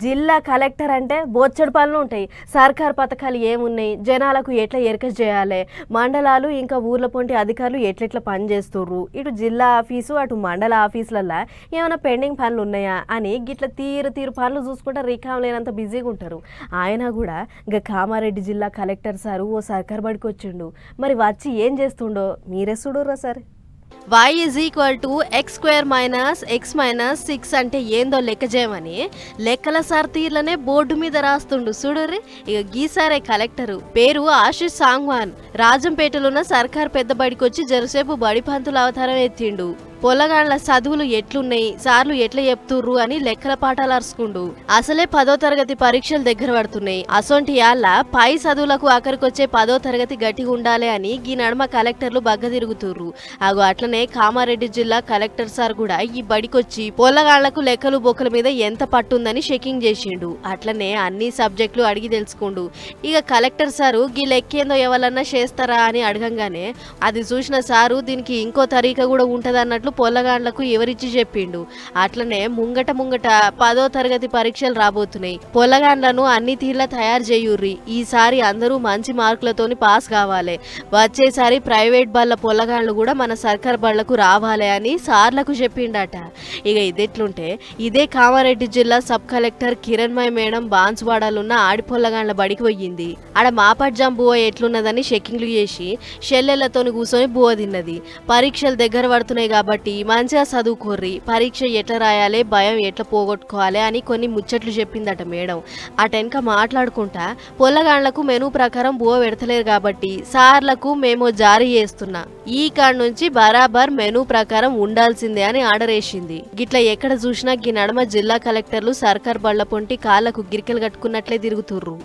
జిల్లా కలెక్టర్ అంటే బొచ్చడు పనులు ఉంటాయి. సర్కార్ పథకాలు ఏమున్నాయి, జనాలకు ఎట్లా ఎరక చేయాలి, మండలాలు ఇంకా ఊర్ల పొంటి అధికారులు ఎట్లెట్లా పని చేస్తుర్రు, ఇటు జిల్లా ఆఫీసు అటు మండల ఆఫీసులల్లో ఏమైనా పెండింగ్ పనులు ఉన్నాయా అని గిట్ల తీరు పనులు చూసుకుంటే రికామ్ లేనంత బిజీగా ఉంటారు. ఆయన కూడా ఇంకా కామారెడ్డి జిల్లా కలెక్టర్ సారు ఓ సర్కార్ బడికి వచ్చిండు. మరి వచ్చి ఏం చేస్తుండో మీరే చూడుర్రా సార్. y = x² - x - 6 అంటే ఏందో లెక్క చేయమని లెక్కల సార్ తీర్లనే బోర్డు మీద రాస్తుండు చూడుర్రి. ఇక గీసారే కలెక్టరు పేరు ఆశిష్ సాంగ్వాన్. రాజంపేటలోన్న సర్కార్ పెద్ద బడికొచ్చి జరసేపు బడి పంతుల అవతారం ఎత్తిండు. పొలగాండ్ల చదువులు ఎట్లున్నాయి, సార్లు ఎట్లా చెప్తుర్రు అని లెక్కల పాఠాలు అరుచుకుండు. అసలే 10వ తరగతి పరీక్షలు దగ్గర పడుతున్నాయి. అసొంటి యాళ్ళ పై చదువులకు ఆఖరికొచ్చే 10వ తరగతి గట్టిగా ఉండాలి అని ఈ నడుమ కలెక్టర్లు బగ్గ తిరుగుతుర్రు. అగో అట్లనే కామారెడ్డి జిల్లా కలెక్టర్ సార్ కూడా ఈ బడికొచ్చి పొలగాళ్లకు లెక్కలు బొక్కల మీద ఎంత పట్టుందని చెకింగ్ చేసిండు. అట్లనే అన్ని సబ్జెక్టులు అడిగి తెలుసుకుండు. ఇక కలెక్టర్ సారు గీ లెక్కేందో ఎవరన్నా చేస్తారా అని అడగంగానే అది చూసిన సారు దీనికి ఇంకో తరీక కూడా ఉంటదన్నట్లు పొల్లగాండ్లకు ఎవరిచ్చి చెప్పిండు. అట్లనే ముంగట 10వ తరగతి పరీక్షలు రాబోతున్నాయి. పొల్లగాండ్లను అన్ని తీర్ల తయారు చేయుర్రి. ఈసారి అందరూ మంచి మార్కులతోని పాస్ కావాలి. వచ్చేసారి ప్రైవేట్ బళ్ళ పొల్లగాండ్లు కూడా మన సర్కార్ బళ్లకు రావాలి అని సార్లకు చెప్పిండట. ఇక ఇదెట్లుంటే ఇదే కామారెడ్డి జిల్లా సబ్ కలెక్టర్ కిరణ్మయ్ మేడం బాన్సువాడలున్న ఆడి పొల్లగాండ్ల బడికి పోయింది. ఆడ మాపడ్జాం బువ్వ ఎట్లున్నదని చెక్కింగ్లు చేసి షెల్లెళ్లతోని కూర్చొని బువ్వ తిన్నది. పరీక్షలు దగ్గర పడుతున్నాయి కాబట్టి మంచిగా చదువుకోర్రి, పరీక్ష ఎట్లా రాయాలి, భయం ఎట్లా పోగొట్టుకోవాలి అని కొన్ని ముచ్చట్లు చెప్పిందట మేడం. అటెనక మాట్లాడుకుంటా పొల్లగాండ్లకు మెనూ ప్రకారం బువ్వ పెడతలేరు కాబట్టి సార్లకు మేము జారీ చేస్తున్నా, ఈ కాడ నుంచి బరాబర్ మెనూ ప్రకారం ఉండాల్సిందే అని ఆర్డర్ వేసింది. గిట్ల ఎక్కడ చూసినా ఈ నడమ జిల్లా కలెక్టర్లు సర్కార్ బళ్ల పొంటి కాళ్లకు గిరికెలు కట్టుకున్నట్లే తిరుగుతుర్రు.